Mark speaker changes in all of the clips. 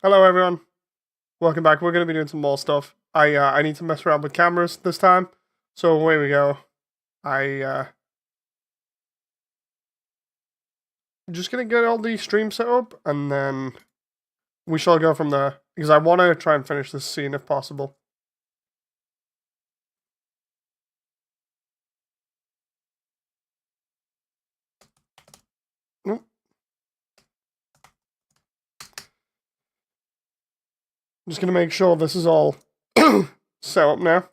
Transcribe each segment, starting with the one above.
Speaker 1: Hello everyone, welcome back. We're going to be doing some more stuff. I need to mess around with cameras this time, so away we go. I'm just going to get all the stream set up, and then we shall go from there, because I want to try and finish this scene if possible. Nope. I'm just going to make sure this is all set up now.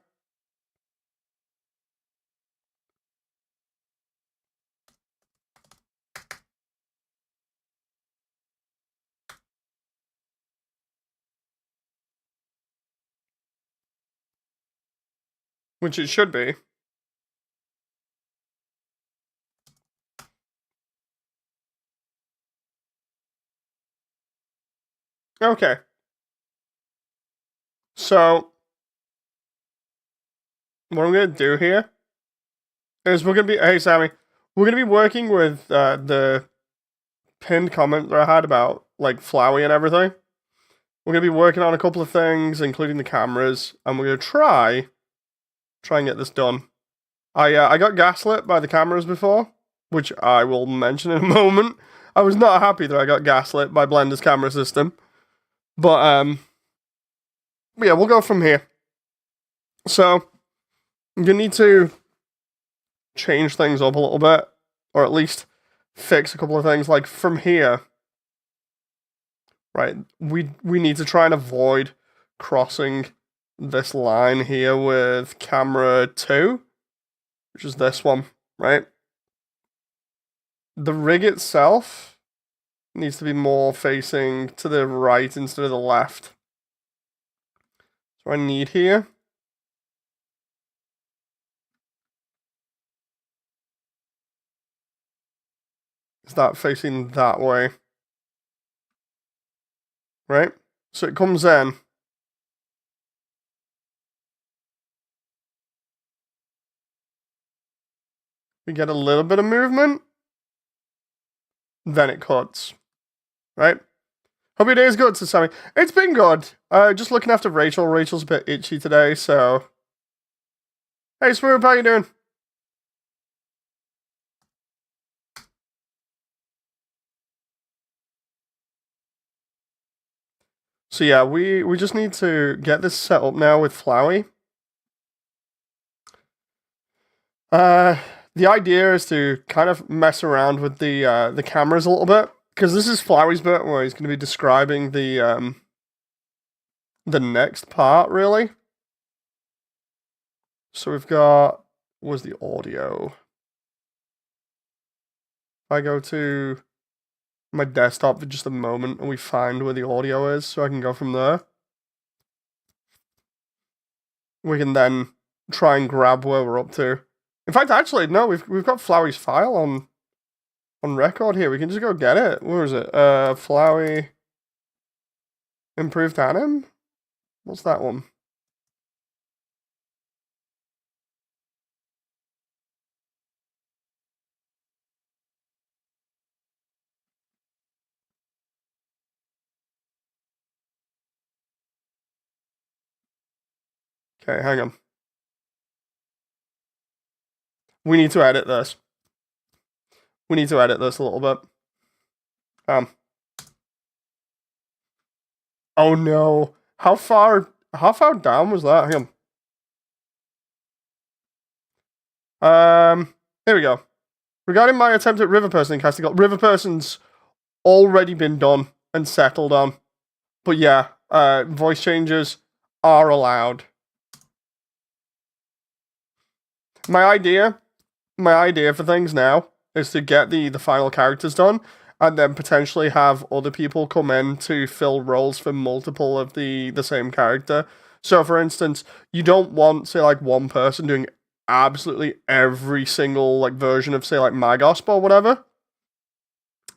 Speaker 1: Which it should be. Okay. So, what I'm going to do here is we're going to be... Hey, Sammy. We're going to be working with the pinned comment that I had about, like, Flowey and everything. We're going to be working on a couple of things, including the cameras, and we're going to try and get this done. I got gaslit by the cameras before, which I will mention in a moment. I was not happy that I got gaslit by Blender's camera system. But, yeah, we'll go from here. So, I'm going to need to change things up a little bit, or at least fix a couple of things. Like, from here, right, we need to try and avoid crossing this line here with camera 2, which is this one, right? The rig itself needs to be more facing to the right instead of the left. So I need here. Is that facing that way? Right? So it comes in. We get a little bit of movement. Then it cuts. Right? Hope your day is good, Sammy. It's been good. Just looking after Rachel. Rachel's a bit itchy today, so... Hey, Swoop, how you doing? So yeah, we just need to get this set up now with Flowey. The idea is to kind of mess around with the cameras a little bit, because this is Flowey's bit where he's going to be describing the next part, really. So we've got, where's the audio? If I go to my desktop for just a moment and we find where the audio is, so I can go from there. We can then try and grab where we're up to. In fact, actually, no, we've got Flowey's file on record here. We can just go get it. Where is it? Flowey improved anim? What's that one? Okay, hang on. We need to edit this. We need to edit this a little bit. Oh no. How far down was that? Hang on. Here we go. Regarding my attempt at River Person casting, River Person's already been done and settled on. But yeah, voice changes are allowed. My idea for things now is to get the final characters done, and then potentially have other people come in to fill roles for multiple of the same character. So, for instance, you don't want, say, like, one person doing absolutely every single, like, version of, say, like, Magosp or whatever.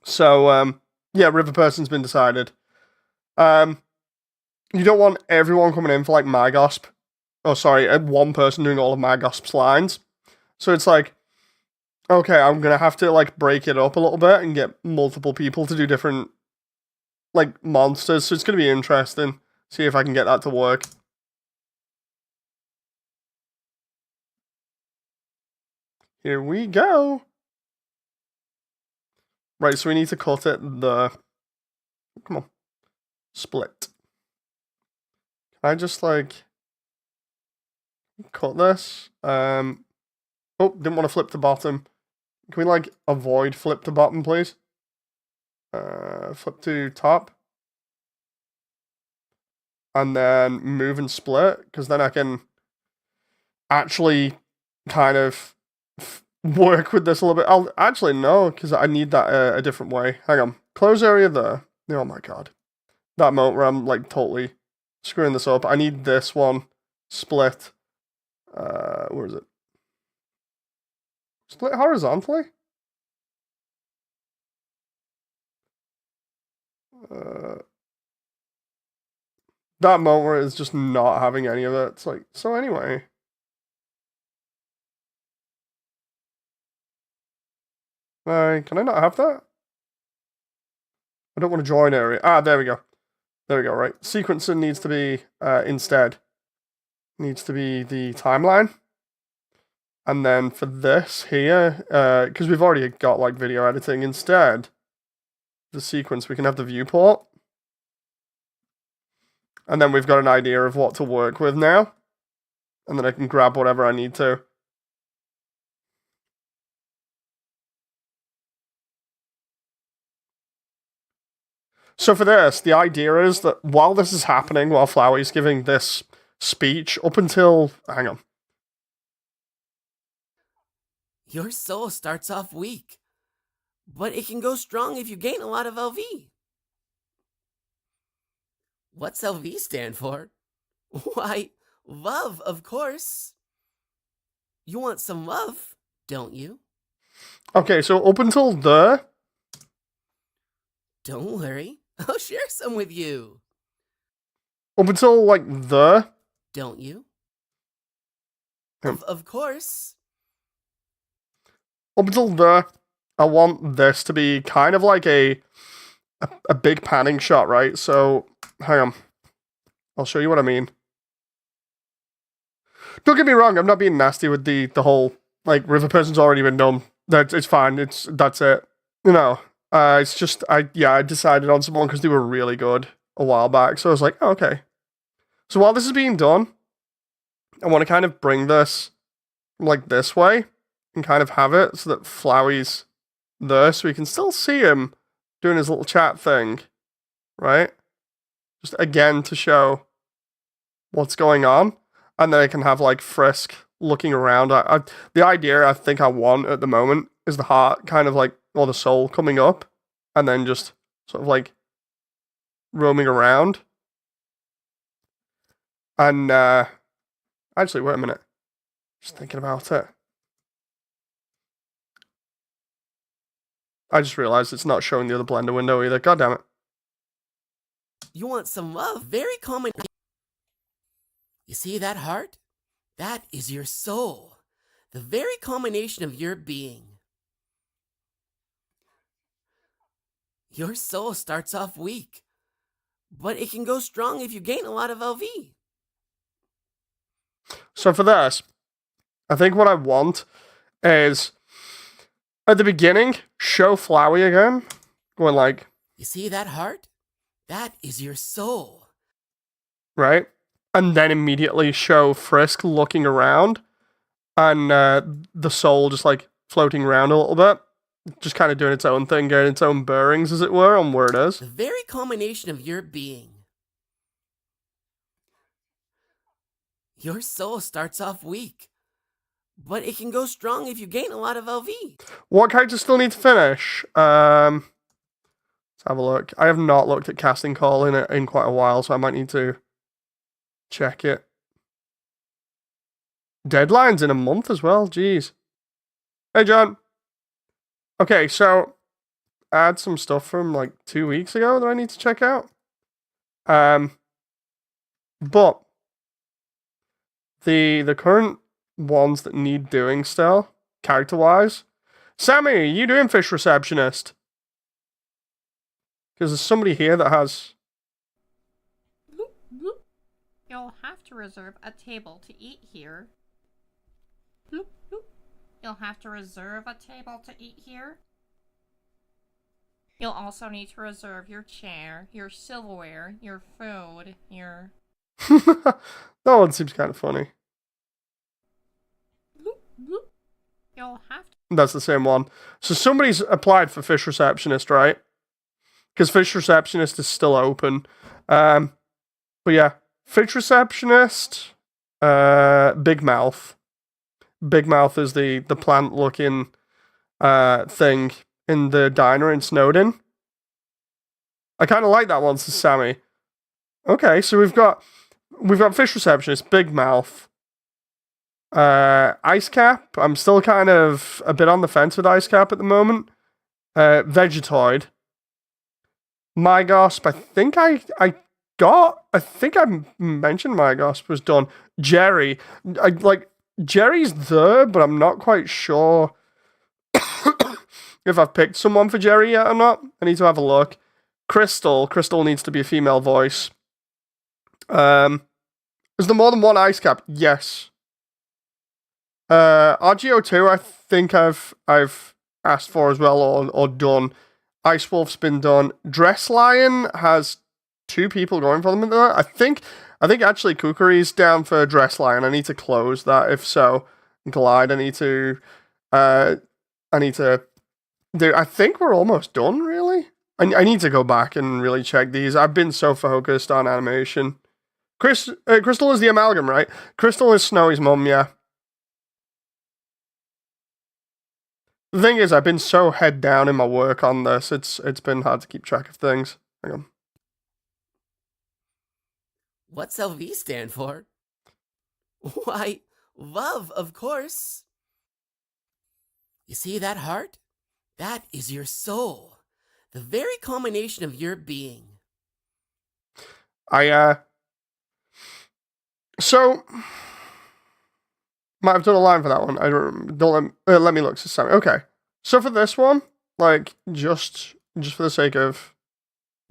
Speaker 1: So, yeah, River Person's been decided. You don't want everyone coming in for, like, Magosp. Oh, sorry, one person doing all of Magosp's lines. So it's like, okay, I'm going to have to, like, break it up a little bit and get multiple people to do different like monsters, so it's gonna be interesting. See if I can get that to work. Here we go. Right, so we need to cut it the... Come on. Split. Can I just, like... cut this? Oh, didn't want to flip to bottom. Can we, like, avoid flip to bottom, please? Flip to top. And then move and split, because then I can actually kind of work with this a little bit. I'll actually no, because I need that a different way. Hang on. Close area there. Oh my god. That moment where I'm like totally screwing this up. I need this one split. Where is it? Split horizontally? That moment where it's just not having any of it. It's like, so anyway. Can I not have that? I don't want to draw an area. Ah, there we go. There we go, right. Sequencing needs to be, instead, needs to be the timeline. And then for this here, because we've already got, like, video editing, instead, the sequence, we can have the viewport. And then we've got an idea of what to work with now. And then I can grab whatever I need to. So for this, the idea is that while this is happening, while Flowey's giving this speech, up until... Hang on.
Speaker 2: Your soul starts off weak, but it can go strong if you gain a lot of LV. What's LV stand for? Why, love, of course. You want some love, don't you?
Speaker 1: Okay, so up until there...
Speaker 2: Don't worry, I'll share some with you.
Speaker 1: Up until, like, there...
Speaker 2: Don't you? Of course.
Speaker 1: Up until there, I want this to be kind of like a big panning shot, right? So, hang on. I'll show you what I mean. Don't get me wrong, I'm not being nasty with the whole, like, river person's already been done. It's fine, that's it. You know, it's just, I decided on someone because they were really good a while back, so I was like, oh, okay. So while this is being done, I want to kind of bring this, like, this way, and kind of have it so that Flowey's there, so we can still see him doing his little chat thing, right? Just again to show what's going on, and then I can have like Frisk looking around. The idea I think I want at the moment is the heart kind of like, or the soul coming up, and then just sort of like roaming around. And actually, wait a minute. Just thinking about it. I just realized it's not showing the other Blender window either. God damn it.
Speaker 2: You want some love? Very common. You see that heart? That is your soul. The very combination of your being. Your soul starts off weak, but it can go strong if you gain a lot of LV.
Speaker 1: So for this, I think what I want is, at the beginning, show Flowey again, going like...
Speaker 2: You see that heart? That is your soul.
Speaker 1: Right? And then immediately show Frisk looking around, and the soul just like floating around a little bit. Just kind of doing its own thing, getting its own bearings, as it were, on where it is.
Speaker 2: The very combination of your being. Your soul starts off weak, but it can go strong if you gain a lot of LV.
Speaker 1: What characters still need to finish? Let's have a look. I have not looked at casting call in quite a while, so I might need to check it. Deadline's in a month as well, jeez. Hey, John. Okay, so add some stuff from like 2 weeks ago that I need to check out. But the current ones that need doing still, character-wise. Sammy, you doing Fish Receptionist? Because there's somebody here that has...
Speaker 3: You'll have to reserve a table to eat here. You'll have to reserve a table to eat here. You'll also need to reserve your chair, your silverware, your food, your...
Speaker 1: That one seems kind of funny.
Speaker 3: You'll have to...
Speaker 1: That's the same one. So somebody's applied for fish receptionist, right? Because fish receptionist is still open. But yeah, fish receptionist, Big Mouth. Big Mouth is the plant-looking thing in the diner in Snowdon. I kind of like that one, says Sammy. Okay, so we've got fish receptionist, Big Mouth, Ice Cap. I'm still kind of a bit on the fence with Ice Cap at the moment. Vegetoid, Mygosp. I think I mentioned Mygosp was done. Jerry, Jerry's there, but I'm not quite sure if I've picked someone for Jerry yet or not. I need to have a look. Crystal needs to be a female voice. Is there more than one Ice Cap? Yes. RGO2, I think I've asked for as well or done. Ice Wolf's been done. Dress Lion has 2 people going for them. I think actually Kukuri's down for Dress Lion. I need to close that. If so, Glide. I need to do. I think we're almost done. Really. I need to go back and really check these. I've been so focused on animation. Crystal is the amalgam, right? Crystal is Snowy's mum, yeah. The thing is, I've been so head down in my work on this, it's been hard to keep track of things. Hang on.
Speaker 2: What's LV stand for? Why, love, of course. You see that heart? That is your soul. The very culmination of your being.
Speaker 1: So might have done a line for that one. I don't let me look. Sammy. Okay. So for this one, like just for the sake of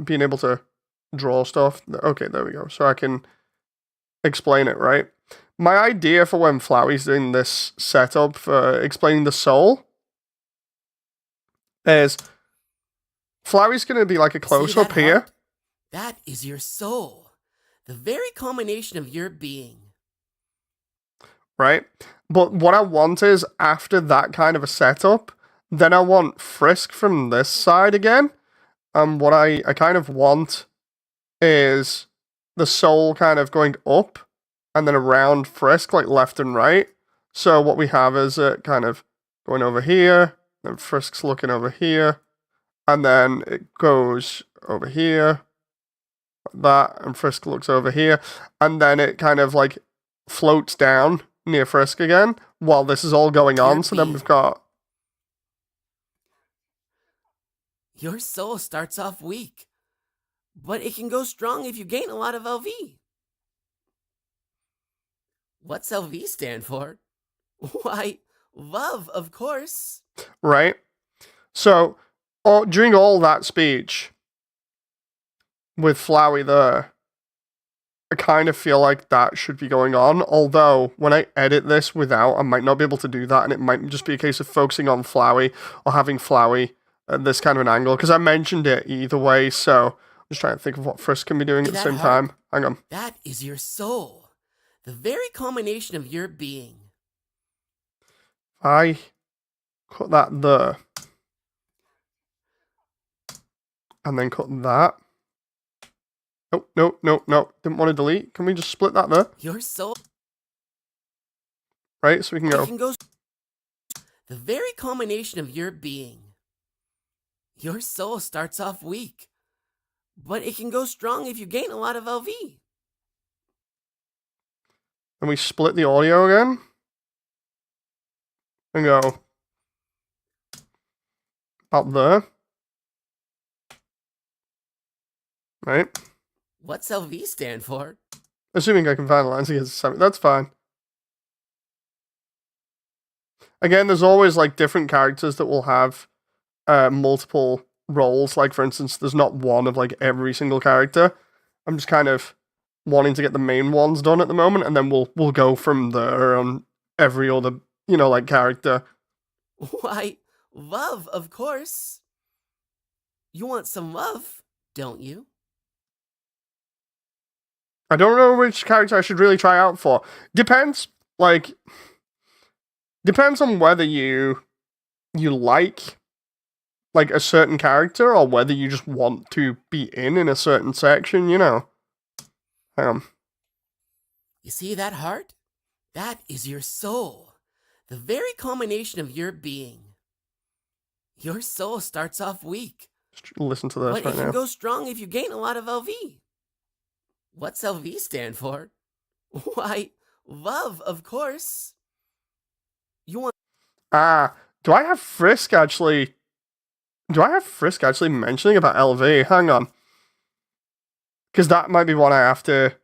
Speaker 1: being able to draw stuff. Okay, there we go. So I can explain it, right? My idea for when Flowey's doing this setup for explaining the soul is Flowey's going to be like a close-up here.
Speaker 2: That is your soul. The very culmination of your being.
Speaker 1: Right? But what I want is, after that kind of a setup, then I want Frisk from this side again. And what I kind of want is the soul kind of going up and then around Frisk, like left and right. So what we have is it kind of going over here, then Frisk's looking over here, and then it goes over here, like that, and Frisk looks over here, and then it kind of like floats down near Frisk again while this is all going on. So then we've got...
Speaker 2: Your soul starts off weak, but it can go strong if you gain a lot of LV. What's LV stand for? Why, love, of course.
Speaker 1: Right? So, during all that speech with Flowey there, I kind of feel like that should be going on, although when I edit this without, I might not be able to do that, and it might just be a case of focusing on Flowey or having Flowey at this kind of an angle, because I mentioned it either way, so I'm just trying to think of what Frisk can be doing at the same time. Hang on.
Speaker 2: That is your soul, the very culmination of your being.
Speaker 1: I cut that there, and then cut that. Oh, no. Didn't want to delete. Can we just split that there?
Speaker 2: Your soul.
Speaker 1: Right, so we can go.
Speaker 2: The very culmination of your being. Your soul starts off weak, but it can go strong if you gain a lot of LV.
Speaker 1: And we split the audio again. And go about there. Right.
Speaker 2: What's LV stand for?
Speaker 1: Assuming I can find the lines against something. That's fine. Again, there's always like different characters that will have multiple roles. Like, for instance, there's not one of like every single character. I'm just kind of wanting to get the main ones done at the moment, and then we'll go from there on every other, like character.
Speaker 2: Why, love, of course. You want some love, don't you?
Speaker 1: I don't know which character I should really try out for. Depends on whether you like a certain character or whether you just want to be in a certain section, Hang on.
Speaker 2: You see that heart? That is your soul. The very culmination of your being. Your soul starts off weak.
Speaker 1: Just listen to this
Speaker 2: but
Speaker 1: right
Speaker 2: it can
Speaker 1: now.
Speaker 2: go strong if you gain a lot of LV. What's LV stand for? Why, love, of course. You want...
Speaker 1: Do I have Frisk actually mentioning about LV? Hang on. Because that might be one I have to...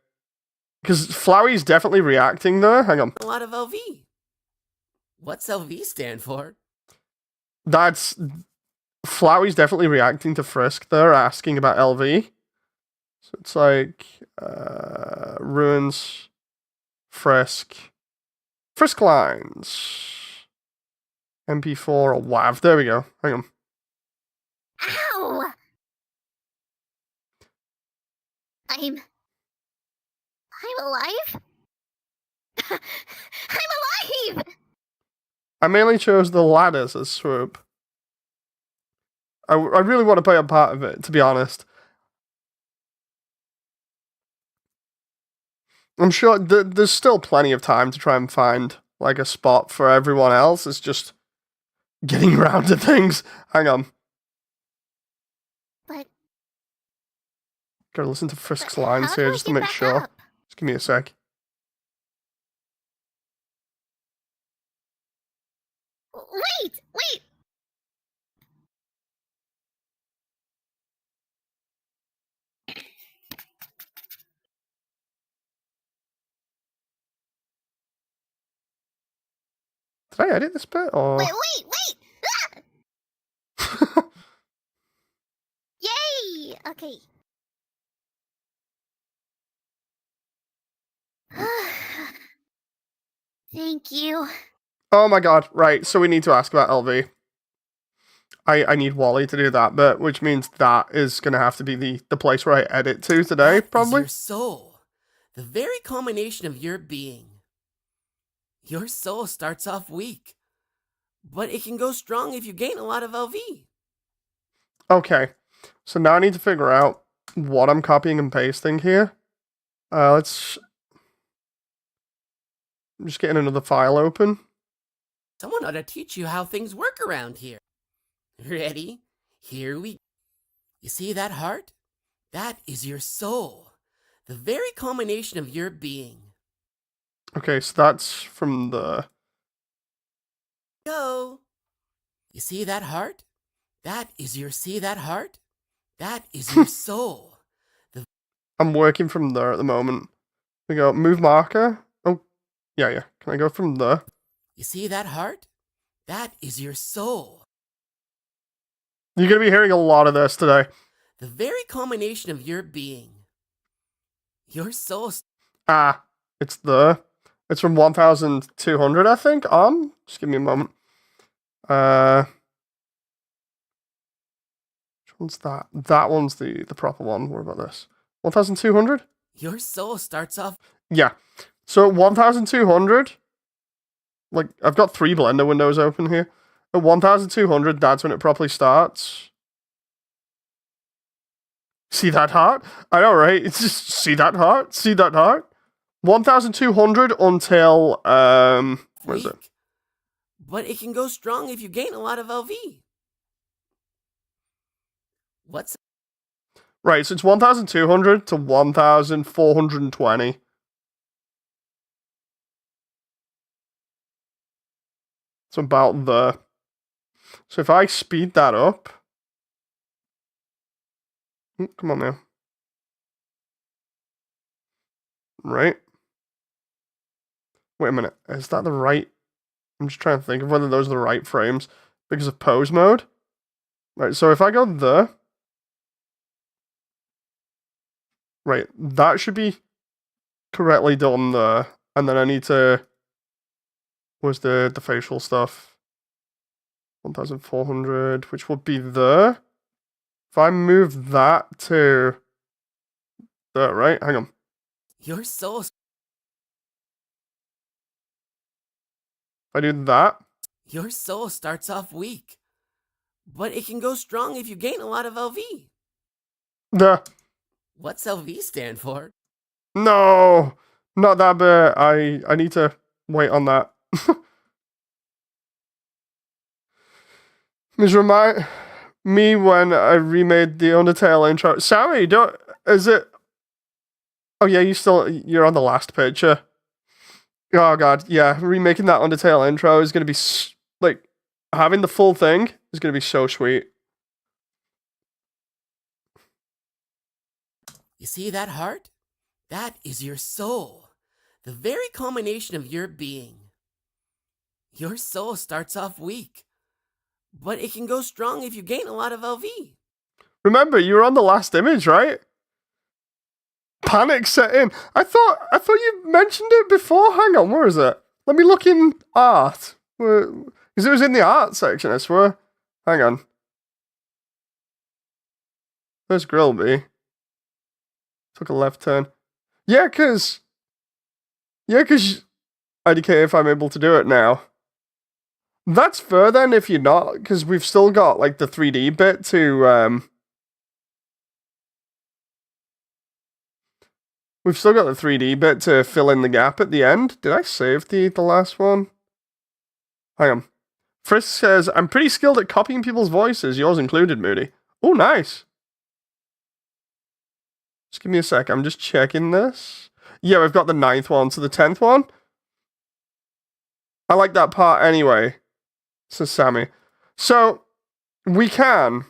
Speaker 1: Because Flowey's definitely reacting there. Hang on.
Speaker 2: A lot of LV. What's LV stand for?
Speaker 1: That's... Flowey's definitely reacting to Frisk there, asking about LV. So it's like... Ruins... Frisk lines... MP4 or WAV. There we go. Hang on.
Speaker 4: Ow! I'm alive? I'm alive!
Speaker 1: I mainly chose the ladders as swoop. I really want to play a part of it, to be honest. I'm sure there's still plenty of time to try and find like a spot for everyone else. It's just getting around to things. Hang on.
Speaker 4: But
Speaker 1: Gotta listen to Frisk's
Speaker 4: how
Speaker 1: lines
Speaker 4: do
Speaker 1: here
Speaker 4: I
Speaker 1: just to
Speaker 4: get
Speaker 1: make
Speaker 4: back
Speaker 1: sure.
Speaker 4: up?
Speaker 1: Just give me a sec.
Speaker 4: Wait!
Speaker 1: Did I edit this bit or?
Speaker 4: Wait! Yay! Okay. Thank you.
Speaker 1: Oh my god! Right, so we need to ask about LV. I need Wally to do that bit, which means that is gonna have to be the place where I edit to today,
Speaker 2: That
Speaker 1: probably.
Speaker 2: is your soul. The very culmination of your being. Your soul starts off weak, but it can go strong if you gain a lot of LV.
Speaker 1: Okay, so now I need to figure out what I'm copying and pasting here. Let's... I'm just getting another file open.
Speaker 2: Someone ought to teach you how things work around here. Ready? Here we... You see that heart? That is your soul. The very culmination of your being.
Speaker 1: Okay, so that's from the...
Speaker 2: Go. You see that heart? That is your... See that heart? That is your soul.
Speaker 1: I'm working from there at the moment. We go, move marker. Oh, yeah. Can I go from there?
Speaker 2: You see that heart? That is your soul.
Speaker 1: You're going to be hearing a lot of this today.
Speaker 2: The very culmination of your being. Your soul...
Speaker 1: It's there. It's from 1200, I think. Just give me a moment. Which one's that? That one's the proper one. What about this? 1200?
Speaker 2: Your soul starts off...
Speaker 1: Yeah. So 1200, like, I've got 3 Blender windows open here. At 1200, that's when it properly starts. See that heart? I know, right? It's just, see that heart? See that heart? 1200 until, where is it?
Speaker 2: weak, but it can go strong if you gain a lot of LV. What's...
Speaker 1: Right, so it's 1200 to 1420. It's about there. So if I speed that up... Come on now. Right. Wait a minute. Is that the right... I'm just trying to think of whether those are the right frames. Because of pose mode. Right, so if I go there, right, that should be correctly done there. And then I need to, where's the facial stuff? 1400, which would be there. If I move that to there, right? Hang on.
Speaker 2: Your soul
Speaker 1: If I do that,
Speaker 2: Your soul starts off weak, but it can go strong if you gain a lot of LV.
Speaker 1: there.
Speaker 2: What's LV stand for?
Speaker 1: No, not that bit. I need to wait on that. Just remind me when I remade the Undertale intro. Sammy, is it? Oh yeah, you're on the last picture. Oh god, yeah, remaking that Undertale intro is gonna be like having the full thing is gonna be so sweet.
Speaker 2: You see that heart? That is your soul, the very culmination of your being. Your soul starts off weak, but it can go strong if you gain a lot of LV.
Speaker 1: Remember, you were on the last image, right? Panic set in. I thought you mentioned it before. Hang on, where is it? Let me look in art. Because it was in the art section, I swear. Hang on. Where's Grillby? Took a left turn. Yeah, cause IDK if I'm able to do it now. That's fair then if you're not, because we've still got like the 3D bit to we've still got the 3D bit to fill in the gap at the end. Did I save the last one? Hang on. Frisk says, I'm pretty skilled at copying people's voices, yours included, Moody. Oh, nice. Just give me a sec, I'm just checking this. Yeah, we've got the 9th one, so the 10th one. I like that part anyway, says Sammy. So, we can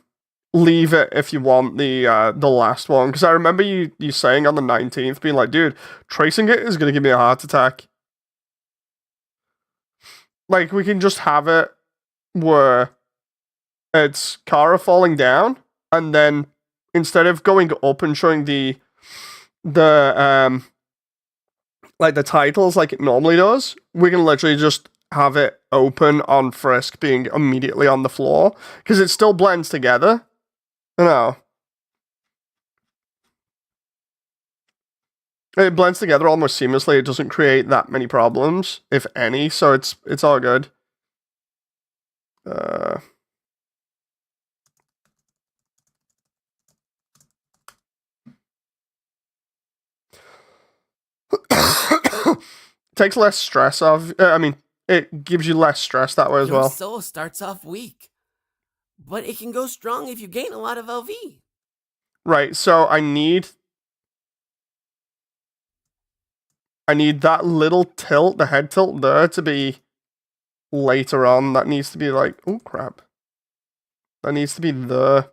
Speaker 1: leave it if you want the last one, because I remember you saying on the 19th, being like, dude, tracing it is going to give me a heart attack. Like, we can just have it where it's Kara falling down, and then instead of going up and showing the like the titles like it normally does, we can literally just have it open on Frisk being immediately on the floor, because it still blends together. You know, it blends together almost seamlessly. It doesn't create that many problems, if any, so it's all good. Takes less stress off. I mean, it gives you less stress that way as well.
Speaker 2: Your soul starts off weak, but it can go strong if you gain a lot of LV.
Speaker 1: Right, so I need that little tilt, the head tilt there, to be later on. That needs to be like, oh crap. That needs to be there.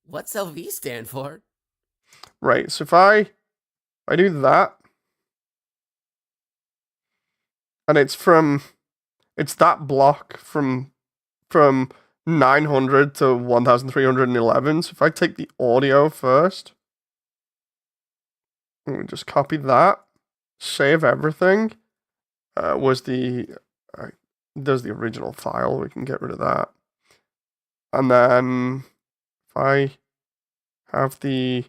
Speaker 2: What's LV stand for?
Speaker 1: Right, so if I do that, and it's that block from 900 to 1311. So if I take the audio first, and we just copy that, save everything. There's the original file. We can get rid of that, and then if I have the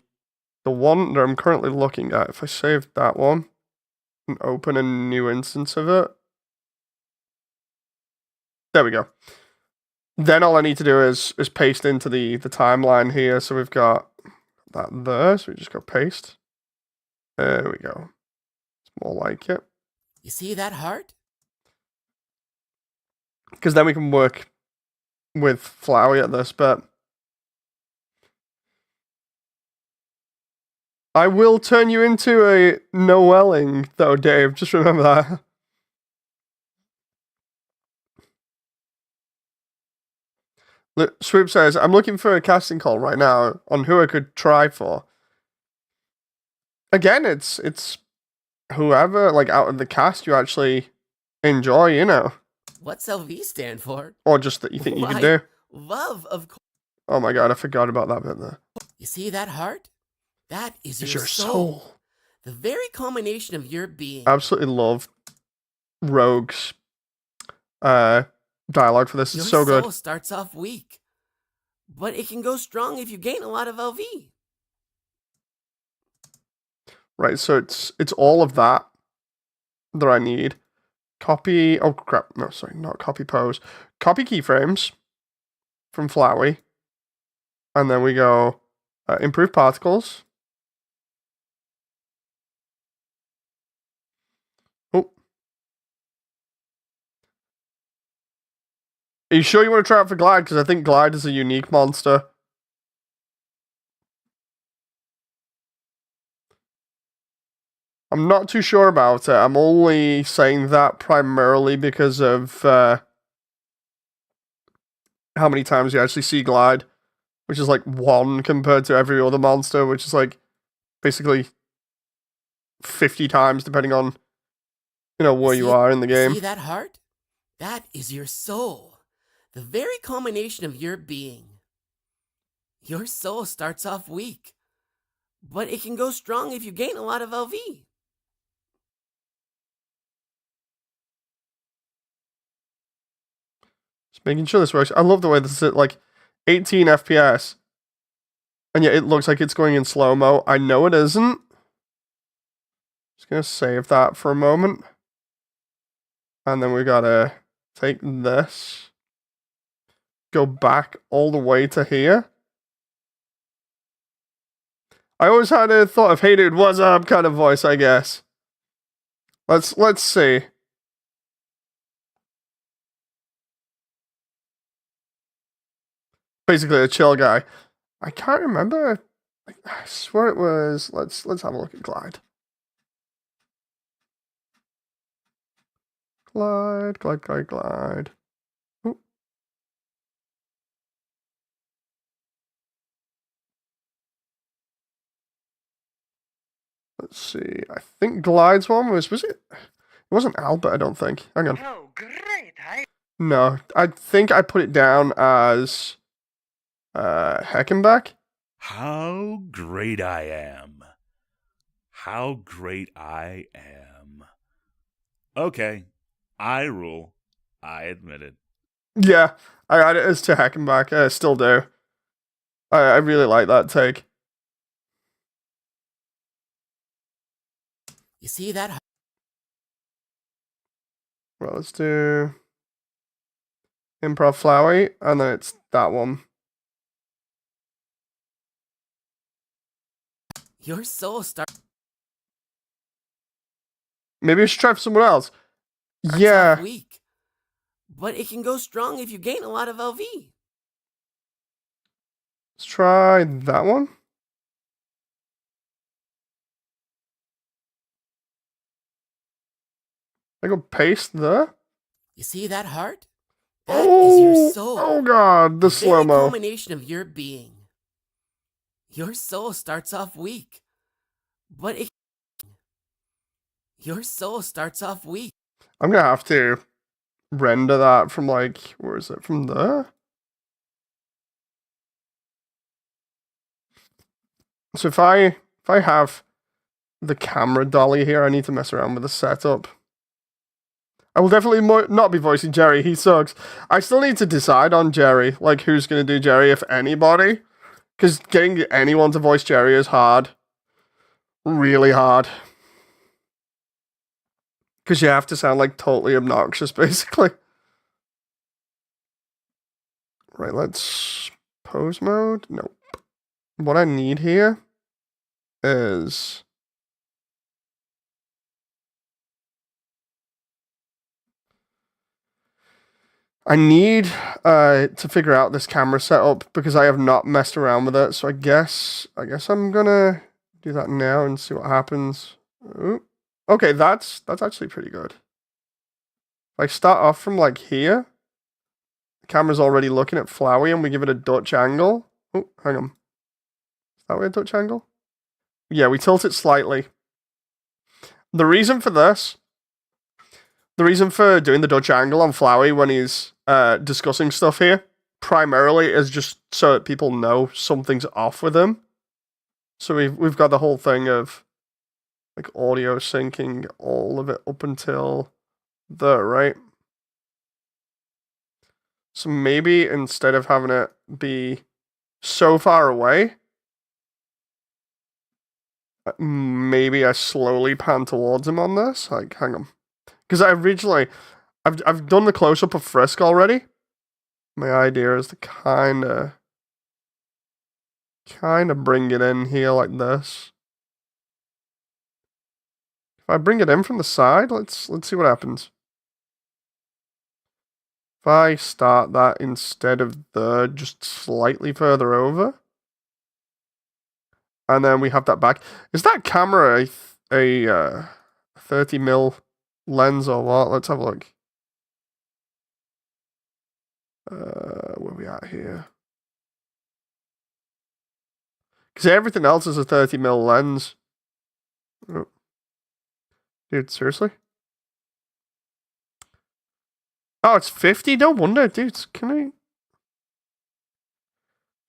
Speaker 1: one that I'm currently looking at, if I save that one and open a new instance of it, there we go. Then all I need to do is paste into the timeline here. So we've got that there. So we just go paste. There we go. It's more like it.
Speaker 2: You see that heart?
Speaker 1: Because then we can work with Flowey at this bit. I will turn you into a Noelling, though, Dave. Just remember that. Swoop says, I'm looking for a casting call right now on who I could try for. Again, it's whoever, like, out of the cast you actually enjoy, you know.
Speaker 2: What's LV stand for?
Speaker 1: Or just that you think you can do.
Speaker 2: love of course.
Speaker 1: Oh my god, I forgot about that bit there.
Speaker 2: You see that heart? That is
Speaker 1: It's
Speaker 2: your,
Speaker 1: your
Speaker 2: soul.
Speaker 1: soul.
Speaker 2: The very culmination of your being.
Speaker 1: Absolutely love Rogue's dialogue for this. It's
Speaker 2: Your
Speaker 1: so
Speaker 2: soul
Speaker 1: good.
Speaker 2: starts off weak, but it can go strong if you gain a lot of LV.
Speaker 1: Right, so it's all of that I need. Copy. Oh crap! No, sorry, not copy pose. Copy keyframes from Flowey, and then we go improve particles. Oh, are you sure you want to try out for Glide? Because I think Glide is a unique monster. I'm not too sure about it. I'm only saying that primarily because of how many times you actually see Glide, which is like 1 compared to every other monster, which is like basically 50 times depending on, where you are in the game.
Speaker 2: See that heart? That is your soul. The very culmination of your being. Your soul starts off weak, but it can go strong if you gain a lot of LV.
Speaker 1: Just making sure this works. I love the way this is at like 18 FPS. And yet it looks like it's going in slow-mo. I know it isn't. Just gonna save that for a moment. And then we gotta take this. Go back all the way to here. I always had a thought of "Hey dude, what's up" kind of voice, I guess. Let's see. Basically a chill guy. I can't remember. I swear it was. Let's have a look at Glide. Glide. Ooh. Let's see. I think Glide's one was it? It wasn't Albert, I don't think. Hang on.
Speaker 5: Oh, great.
Speaker 1: No, I think I put it down as Heckenbeck.
Speaker 6: How great I am. How great I am. Okay, I rule. I admit it.
Speaker 1: Yeah, I had it as to Heckenbeck. I still do. I really like that take.
Speaker 2: You see that?
Speaker 1: Well, let's do Improv Flowey, and then it's that one.
Speaker 2: Your soul starts
Speaker 1: Maybe we should try for someone else.
Speaker 2: off
Speaker 1: Yeah,
Speaker 2: weak, but it can go strong if you gain a lot of LV.
Speaker 1: let's try that one. I go paste there.
Speaker 2: You see that heart? That is your soul.
Speaker 1: Oh god, the
Speaker 2: very
Speaker 1: slow-mo.
Speaker 2: culmination of your being. Your soul starts off weak, but it. Your soul starts off weak.
Speaker 1: I'm gonna have to render that from like, where is it? From there? So if I have the camera dolly here, I need to mess around with the setup. I will definitely not be voicing Jerry. He sucks. I still need to decide on Jerry, like who's gonna do Jerry, if anybody, because getting anyone to voice Jerry is hard, really hard. Because you have to sound like totally obnoxious, basically. Right, let's pose mode. Nope. What I need here is I need to figure out this camera setup because I have not messed around with it. So I guess I'm gonna do that now and see what happens. Ooh. Okay, that's actually pretty good. If I start off from like here, the camera's already looking at Flowey and we give it a Dutch angle. Oh, hang on. Is that way a Dutch angle? Yeah, we tilt it slightly. The reason for this, the reason for doing the Dutch angle on Flowey when he's discussing stuff here, primarily is just so that people know something's off with him. So we've got the whole thing of like audio syncing all of it up until there, right? So maybe instead of having it be so far away, maybe I slowly pan towards him on this. Like, hang on, because I've done the close up of Frisk already. My idea is to kind of bring it in here like this. If I bring it in from the side, let's see what happens. If I start that instead of just slightly further over, and then we have that back. Is that camera a 30mm lens or what? Let's have a look. Where we at here? Because everything else is a 30mm lens. Oh. Dude, seriously? Oh, it's 50? No wonder, dude. Can I?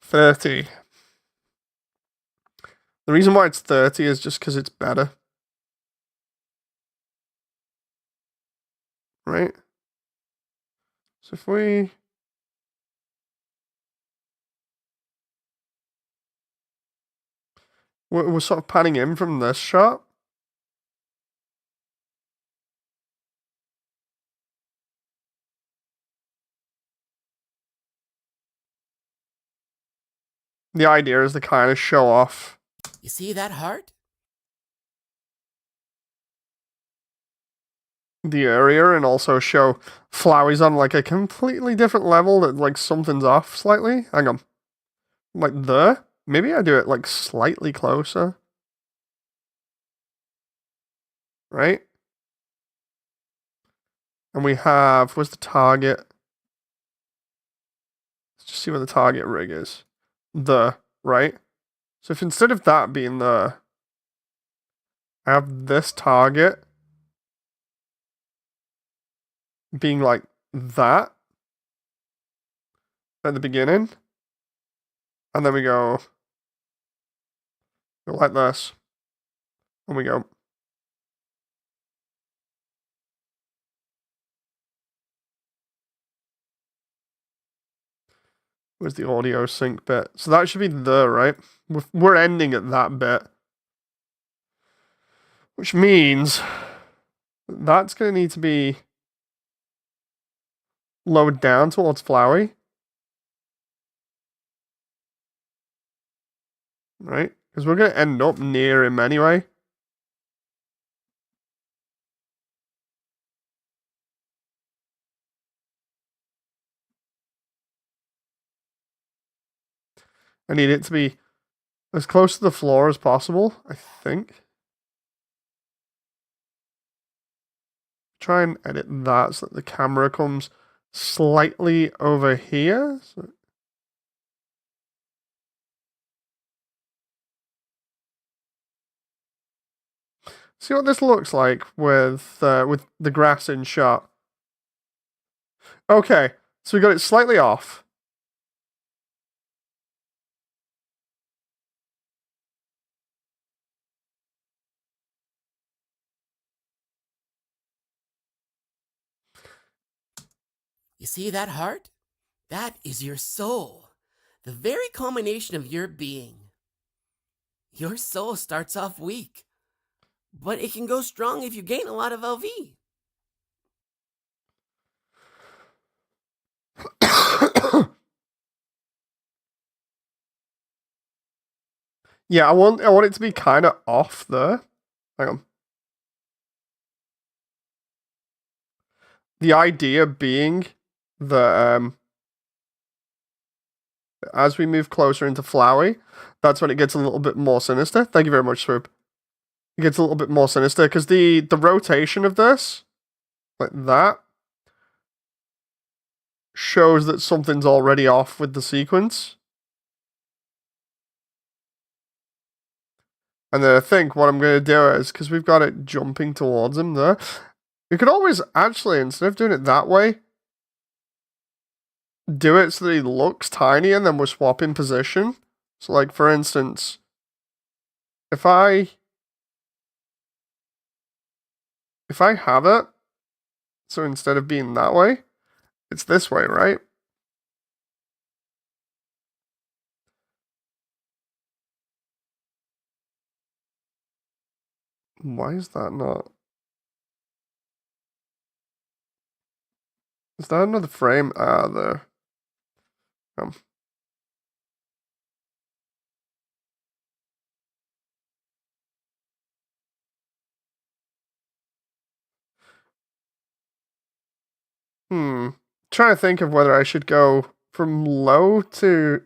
Speaker 1: 30. The reason why it's 30 is just because it's better. Right? So if we're sort of panning in from this shot. The idea is to kind of show off.
Speaker 2: You see that heart?
Speaker 1: The area and also show Flowey's on like a completely different level that like something's off slightly. Hang on. Like there? Maybe I do it like slightly closer. Right? And we have, where's the target? Let's just see where the target rig is. Right? So if instead of that being I have this target being like that at the beginning, and then we go like this, and we go. Where's the audio sync bit? So that should be right? We're ending at that bit. Which means that's going to need to be lowered down towards Flowey. Right? Because we're going to end up near him anyway. I need it to be as close to the floor as possible, I think. Try and edit that so that the camera comes slightly over here. See what this looks like with the grass in shot. Okay, so we got it slightly off.
Speaker 2: You see that heart? That is your soul, the very culmination of your being. Your soul starts off weak, but it can go strong if you gain a lot of LV.
Speaker 1: Yeah, I want it to be kind of off there. Hang on. The idea being that as we move closer into Flowey, that's when it gets a little bit more sinister. Thank you very much, Swoop. It gets a little bit more sinister because the rotation of this, like that, shows that something's already off with the sequence. And then I think what I'm going to do is, because we've got it jumping towards him there, we could always actually, instead of doing it that way, do it so that he looks tiny and then we'll swap in position. So like for instance, if I have it, so instead of being that way, it's this way, right? Why is that not? Is that another frame? Ah, there. Trying to think of whether I should go from low to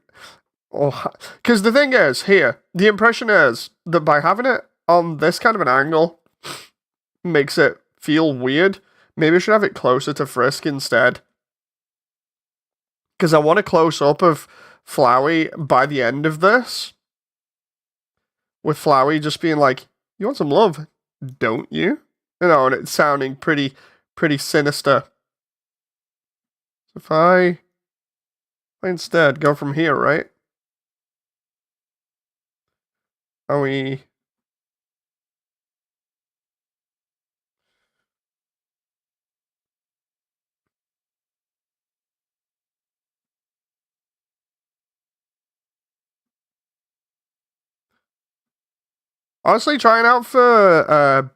Speaker 1: because the thing is here, the impression is that by having it on this kind of an angle makes it feel weird. Maybe I should have it closer to Frisk instead. Because I want a close up of Flowey by the end of this. With Flowey just being like, "You want some love, don't you?" You know, and it's sounding pretty sinister. So if I instead go from here, right? Are we? Honestly, trying out for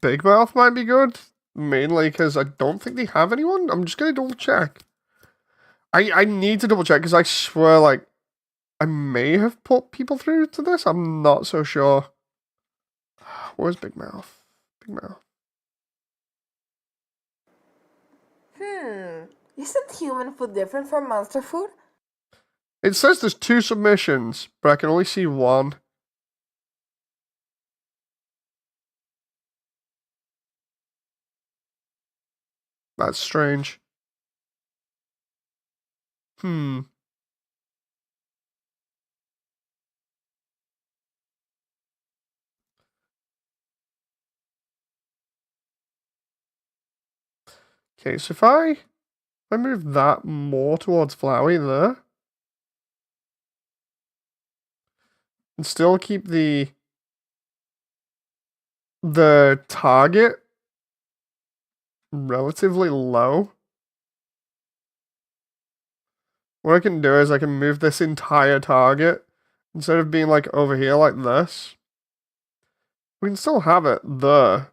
Speaker 1: Big Mouth might be good. Mainly because I don't think they have anyone. I'm just gonna double check. I need to double check because I swear, like, I may have put people through to this. I'm not so sure. Where's Big Mouth? Big Mouth.
Speaker 5: Isn't human food different from monster food?
Speaker 1: It says there's 2 submissions, but I can only see 1. That's strange. Okay, so if I move that more towards Flowey there, and still keep the target relatively low. What I can do is I can move this entire target instead of being like over here like this. We can still have it there.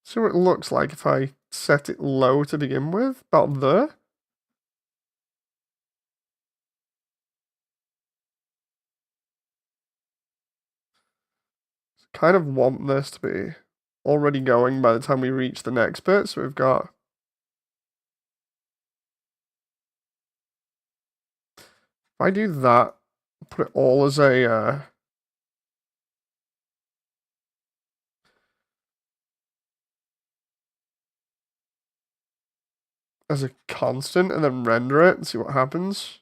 Speaker 1: See what it looks like if I set it low to begin with, about there. Kind of want this to be already going by the time we reach the next bit, so we've got... If I do that, put it all as a... as a constant, and then render it and see what happens.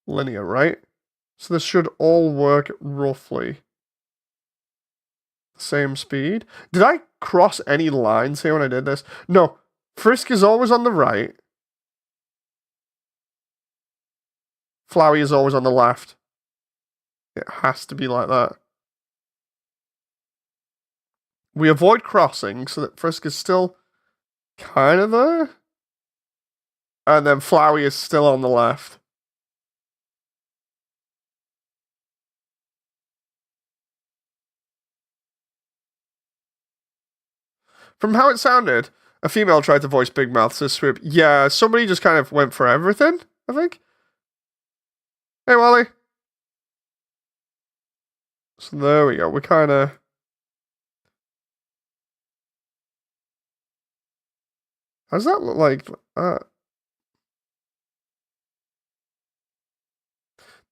Speaker 1: Linear, right? So this should all work roughly the same speed. Did I cross any lines here when I did this? No. Frisk is always on the right. Flowey is always on the left. It has to be like that. We avoid crossing so that Frisk is still kind of there. And then Flowey is still on the left. From how it sounded, a female tried to voice Big Mouth, says Swoop. Yeah, somebody just kind of went for everything, I think. Hey, Wally. So there we go. We're kind of... How does that look like?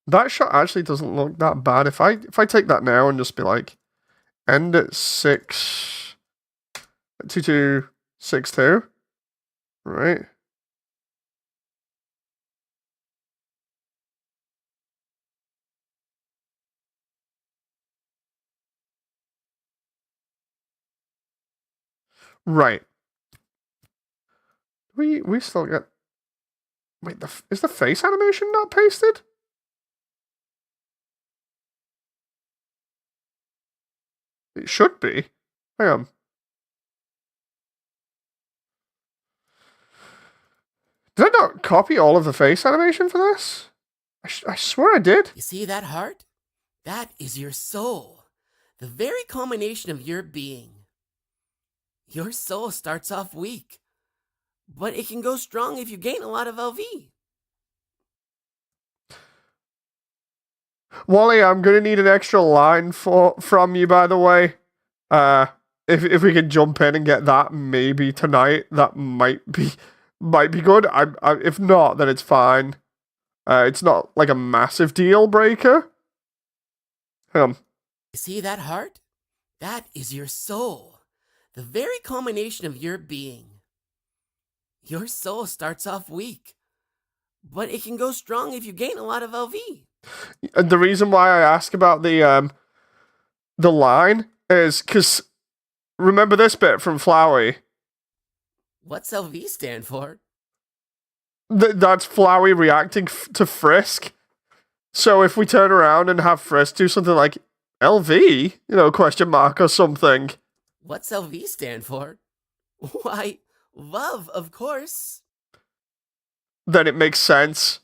Speaker 1: That shot actually doesn't look that bad. If I take that now and just be like, end at 2262, right? Right. We still get... Wait, is the face animation not pasted? It should be. Hang on. Did I not copy all of the face animation for this? I swear I did.
Speaker 2: You see that heart? That is your soul, the very culmination of your being. Your soul starts off weak, but it can go strong if you gain a lot of LV.
Speaker 1: Wally, I'm gonna need an extra line from you, by the way. If we could jump in and get that maybe tonight, that might be good. If not, then it's fine. It's not like a massive deal breaker. Hang on.
Speaker 2: You see that heart? That is your soul, the very culmination of your being. Your soul starts off weak, but it can go strong if you gain a lot of LV.
Speaker 1: The reason why I ask about the line is because remember this bit from Flowey.
Speaker 2: What's LV stand for?
Speaker 1: That's Flowey reacting to Frisk. So if we turn around and have Frisk do something like LV, question mark or something.
Speaker 2: What's LV stand for? Why, love, of course.
Speaker 1: Then it makes sense.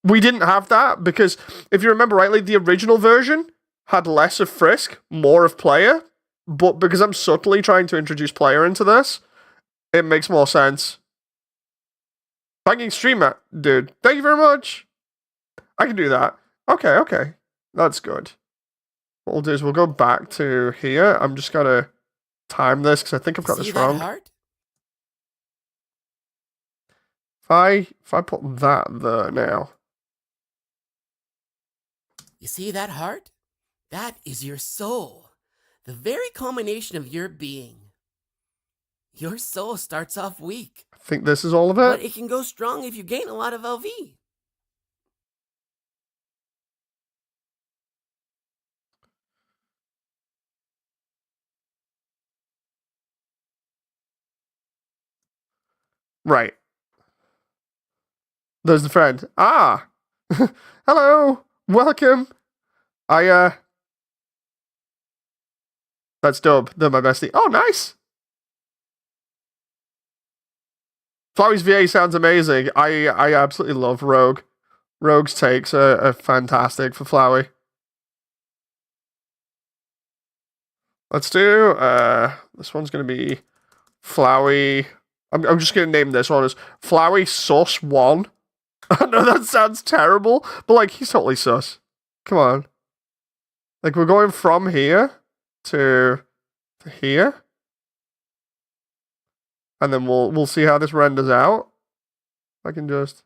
Speaker 1: We didn't have that because, if you remember rightly, the original version had less of Frisk, more of Player. But because I'm subtly trying to introduce Player into this, it makes more sense. Thanking streamer, dude. Thank you very much. I can do that. Okay. That's good. What we'll do is we'll go back to here. I'm just gonna time this because I think I've got this wrong.
Speaker 2: Heart?
Speaker 1: If I put that there now.
Speaker 2: You see that heart? That is your soul, the very culmination of your being. Your soul starts off weak.
Speaker 1: I think this is all of it.
Speaker 2: But it can go strong if you gain a lot of LV.
Speaker 1: Right. There's the friend. Ah! Hello! Welcome! That's Dub. They're my bestie. Oh, nice! Flowey's VA sounds amazing. I absolutely love Rogue. Rogue's takes are fantastic for Flowey. Let's do, this one's going to be Flowey. I'm just going to name this one as Flowey Sus 1. I know that sounds terrible, but like, he's totally sus. Come on. Like, we're going from here to here. And then we'll see how this renders out. I can just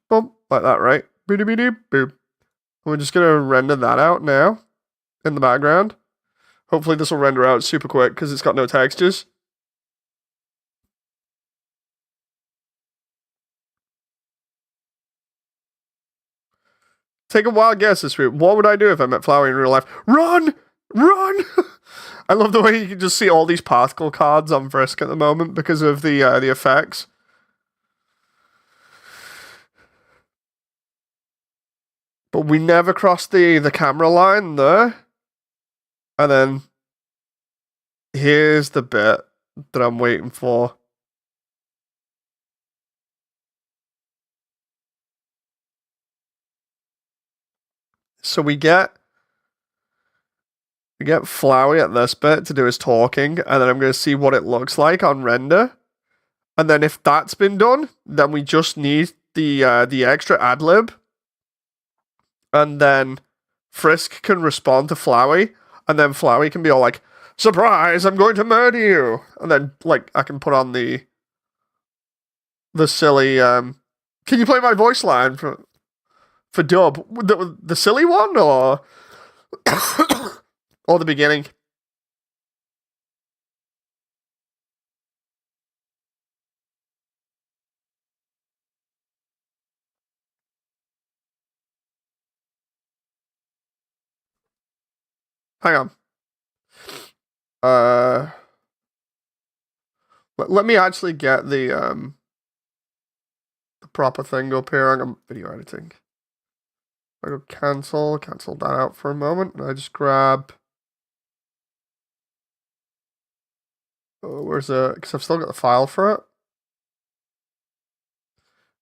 Speaker 1: bump like that, right? Boop. We're just going to render that out now in the background. Hopefully this will render out super quick because it's got no textures. Take a wild guess this week. What would I do if I met Flowey in real life? Run! I love the way you can just see all these particle cards on Frisk at the moment because of the effects. But we never crossed the camera line there. And then here's the bit that I'm waiting for. So we get Flowey at this bit to do his talking, and then I'm going to see what it looks like on render. And then if that's been done, then we just need the extra ad-lib. And then Frisk can respond to Flowey, and then Flowey can be all like, "Surprise, I'm going to murder you!" And then, like, I can put on the silly, can you play my voice line for Dub? The silly one, or or the beginning? Hang on. Let me actually get the proper thing up here. I'm video editing. I go cancel that out for a moment, and I just grab. Oh, where's it? Because I've still got the file for it.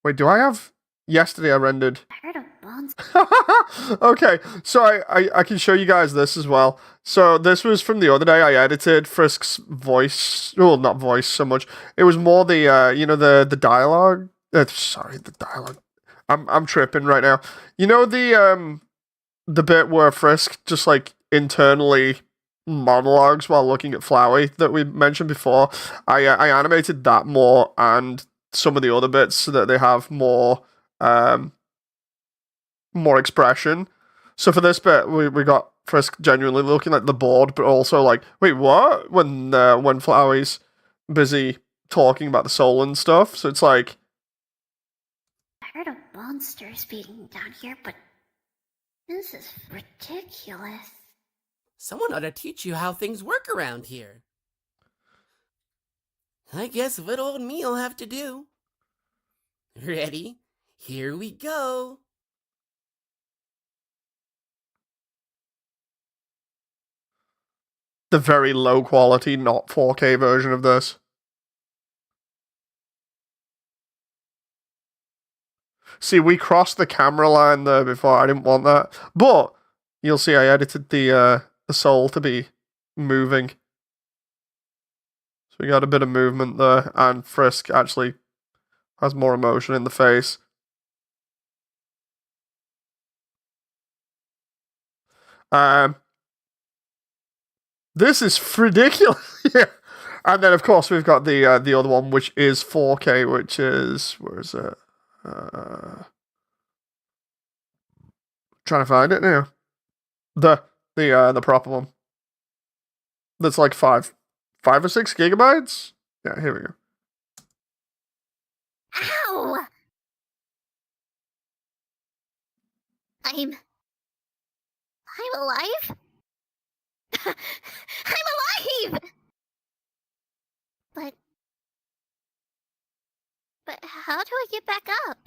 Speaker 1: Wait, do I have? Yesterday I rendered.
Speaker 4: I heard of bones.
Speaker 1: Okay, so I can show you guys this as well. So this was from the other day. I edited Frisk's voice. Well, not voice so much. It was more the you know, the dialogue. Sorry, the dialogue. I'm tripping right now. You know the bit where Frisk just like internally monologues while looking at Flowey that we mentioned before. I animated that more and some of the other bits so that they have more more expression. So for this bit, we got Frisk genuinely looking like the bored, but also like, wait, what? When Flowey's busy talking about the soul and stuff. So it's like,
Speaker 4: I heard of monsters being down here, but this is ridiculous.
Speaker 2: Someone ought to teach you how things work around here. I guess little old me'll have to do. Ready? Here we go.
Speaker 1: the very low quality, not 4K version of this. See, we crossed the camera line there before. I didn't want that. But you'll see I edited the soul to be moving. So we got a bit of movement there, and Frisk actually has more emotion in the face. This is ridiculous. Yeah. And then, of course, we've got the other one, which is 4K, which is... Where is it? Trying to find it now. The proper one. That's like 5 or 6 gigabytes? Yeah, here we go.
Speaker 4: Ow! I'm alive? I'm alive! But how do I get back up?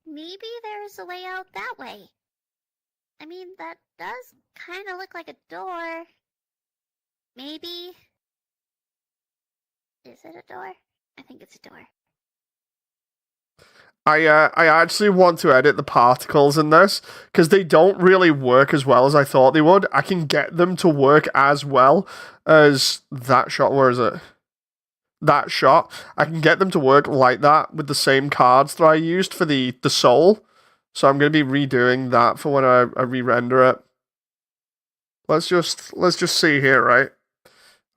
Speaker 4: Maybe there's a way out that way. I mean, that does kind of look like a door. Maybe. Is it a door? I think it's a door.
Speaker 1: I actually want to edit the particles in this because they don't really work as well as I thought they would. I can get them to work as well as that shot. Where is it? That shot. I can get them to work like that with the same cards that I used for the soul. So I'm going to be redoing that for when I re-render it. Let's just see here, right?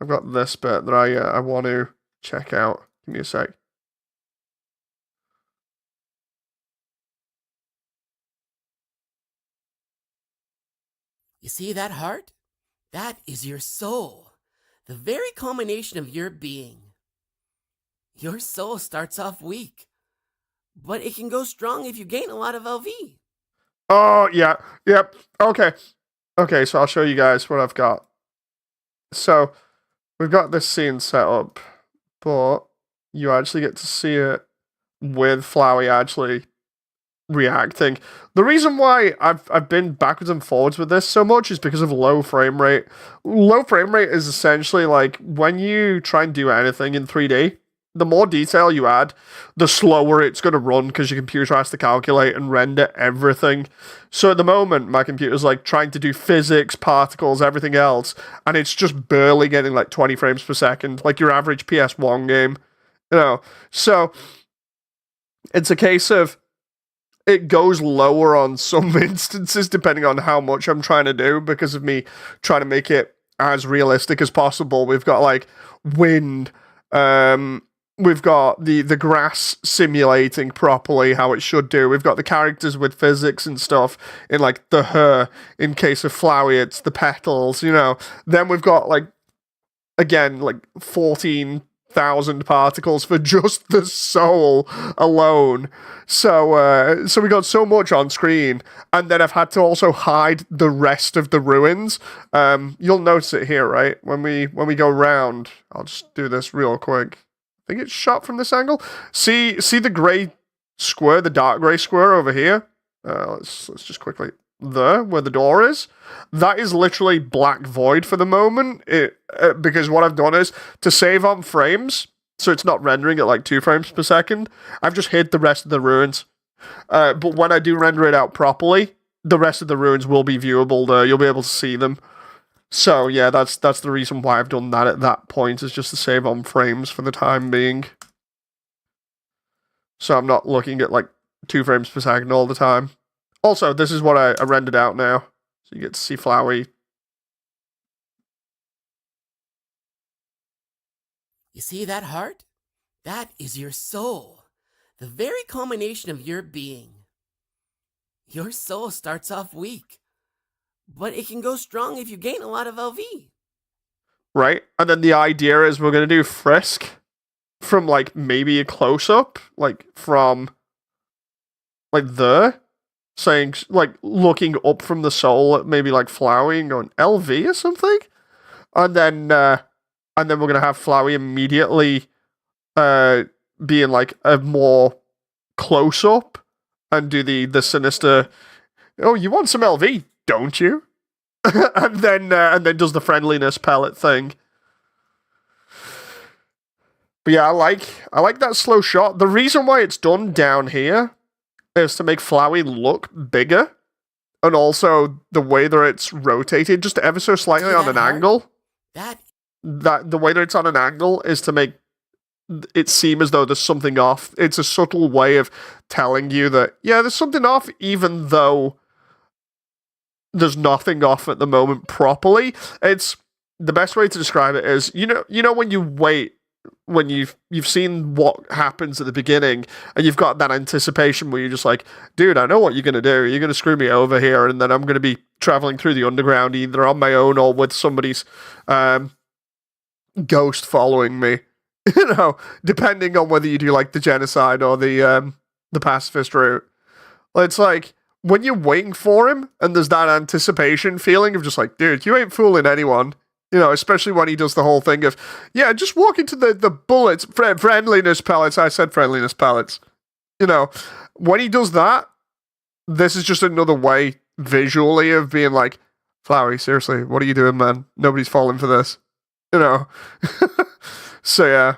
Speaker 1: I've got this bit that I want to check out. Give me a sec.
Speaker 2: You see that heart? That is your soul, the very culmination of your being. Your soul starts off weak, but it can go strong if you gain a lot of LV.
Speaker 1: Oh, yeah. Yep. Okay. Okay, so I'll show you guys what I've got. So, we've got this scene set up, but you actually get to see it with Flowey actually reacting. The reason why I've been backwards and forwards with this so much is because of low frame rate. Low frame rate is essentially like when you try and do anything in 3D, the more detail you add, the slower it's going to run because your computer has to calculate and render everything. So at the moment, my computer's like trying to do physics, particles, everything else, and it's just barely getting like 20 frames per second, like your average PS1 game, you know. So it's a case of it goes lower on some instances depending on how much I'm trying to do because of me trying to make it as realistic as possible. We've got like wind, we've got the grass simulating properly how it should do. We've got the characters with physics and stuff in like the her. In case of Flowey, it's the petals, you know. Then we've got like, again, like 14 1,000 particles for just the soul alone. So we got so much on screen, and then I've had to also hide the rest of the ruins. You'll notice it here, right? When we go round, I'll just do this real quick. I think it's shot from this angle. See the grey square, the dark grey square over here? Let's just quickly... There, where the door is, that is literally black void for the moment, because what I've done is, to save on frames, so it's not rendering at like 2 frames per second, I've just hid the rest of the ruins. But when I do render it out properly, the rest of the ruins will be viewable there, you'll be able to see them. So yeah, that's the reason why I've done that at that point, is just to save on frames for the time being. So I'm not looking at like 2 frames per second all the time. Also, this is what I rendered out now. So you get to see Flowey.
Speaker 2: You see that heart? That is your soul. The very culmination of your being. Your soul starts off weak, but it can go strong if you gain a lot of LV.
Speaker 1: Right? And then the idea is we're going to do Frisk from, like, maybe a close-up. Like, from, like, there. Saying, like, looking up from the soul at maybe, like, Flowey and going, LV or something? And then we're going to have Flowey immediately being, like, a more close-up and do the sinister, oh, you want some LV, don't you? and then does the friendliness pellet thing. But yeah, I like that slow shot. The reason why it's done down here is to make Flowey look bigger, and also the way that it's rotated just ever so slightly on an angle. That the way that it's on an angle is to make it seem as though there's something off. It's a subtle way of telling you that, yeah, there's something off, even though there's nothing off at the moment properly. It's the best way to describe it is, you know when you wait, when you've seen what happens at the beginning, and you've got that anticipation where you're just like, dude, I know what you're going to do. You're going to screw me over here, and then I'm going to be traveling through the underground either on my own or with somebody's ghost following me. You know, depending on whether you do like the genocide or the pacifist route. It's like, when you're waiting for him, and there's that anticipation feeling of just like, dude, you ain't fooling anyone. You know, especially when he does the whole thing of, yeah, just walk into the bullets, friendliness pellets. I said friendliness pellets. You know, when he does that, this is just another way visually of being like, Flowey, seriously, what are you doing, man? Nobody's falling for this. You know? So, yeah.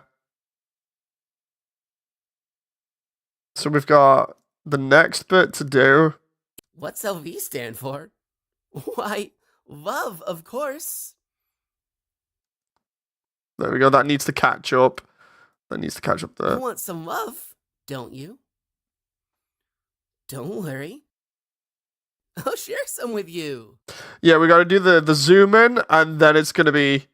Speaker 1: So we've got the next bit to do.
Speaker 2: What's LV stand for? Why, love, of course.
Speaker 1: There we go. That needs to catch up. That needs to catch up there.
Speaker 2: You want some love, don't you? Don't worry. I'll share some with you.
Speaker 1: Yeah, we got to do the zoom in, and then it's going to be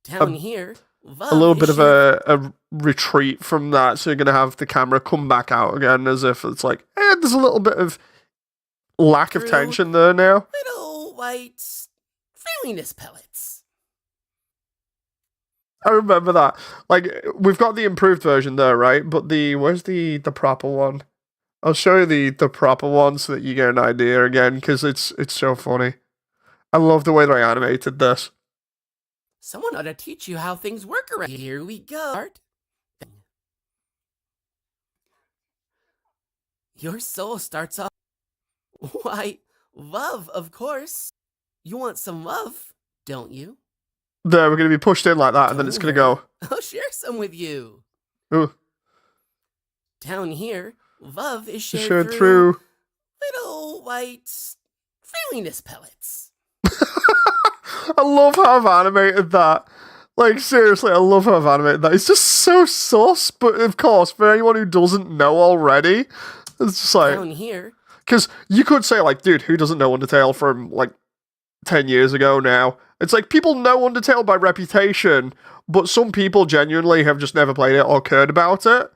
Speaker 2: down here.
Speaker 1: A little bit of a retreat from that, so you're going to have the camera come back out again, as if it's like, there's a little bit of lack of tension there now.
Speaker 2: Little white friendliness pellets.
Speaker 1: I remember that. Like, we've got the improved version there, right? But where's the proper one? I'll show you the proper one so that you get an idea again, because it's so funny. I love the way they animated this.
Speaker 2: Someone ought to teach you how things work around here. Here we go. Your soul starts off. Why, love, of course. You want some love, don't you?
Speaker 1: There, we're going to be pushed in like that, and then it's going to go.
Speaker 2: I'll share some with you.
Speaker 1: Ooh.
Speaker 2: Down here, love is shared through little white friendliness pellets.
Speaker 1: I love how I've animated that. Like, seriously, I love how I've animated that. It's just so sus, but of course, for anyone who doesn't know already, it's just like...
Speaker 2: Down here.
Speaker 1: Because you could say, like, dude, who doesn't know Undertale from, like, 10 years ago now? It's like, people know Undertale by reputation, but some people genuinely have just never played it or cared about it.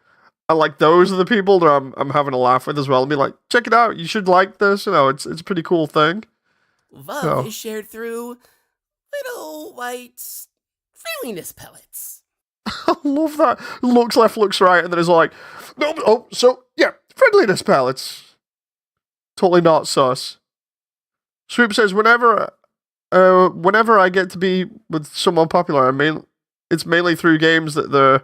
Speaker 1: And, like, those are the people that I'm having a laugh with as well. And be like, check it out, you should like this. You know, it's a pretty cool thing.
Speaker 2: Love is shared through little white friendliness pellets.
Speaker 1: I love that. Looks left, looks right, and then it's like, no, oh, so, yeah, friendliness palettes. Totally not sus. Swoop says, whenever I get to be with someone popular, it's mainly through games that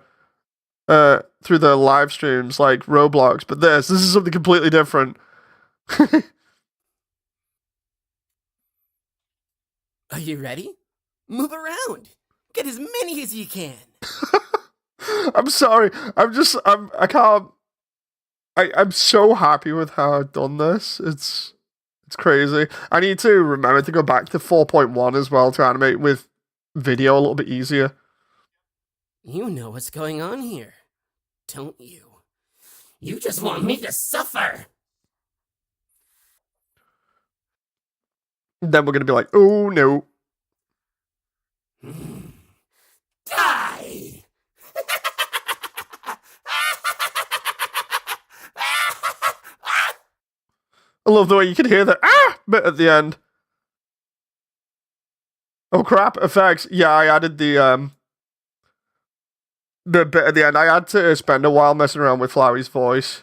Speaker 1: through the live streams, like Roblox, but this is something completely different.
Speaker 2: Are you ready? Move around. Get as many as you can.
Speaker 1: I'm sorry. I'm so happy with how I've done this. It's crazy. I need to remember to go back to 4.1 as well to animate with video a little bit easier.
Speaker 2: You know what's going on here, don't you? You just want me to suffer.
Speaker 1: Then we're gonna be like, oh no.
Speaker 2: Die!
Speaker 1: I love the way you can hear the bit at the end. Oh crap, effects. Yeah, I added the bit at the end. I had to spend a while messing around with Flowey's voice.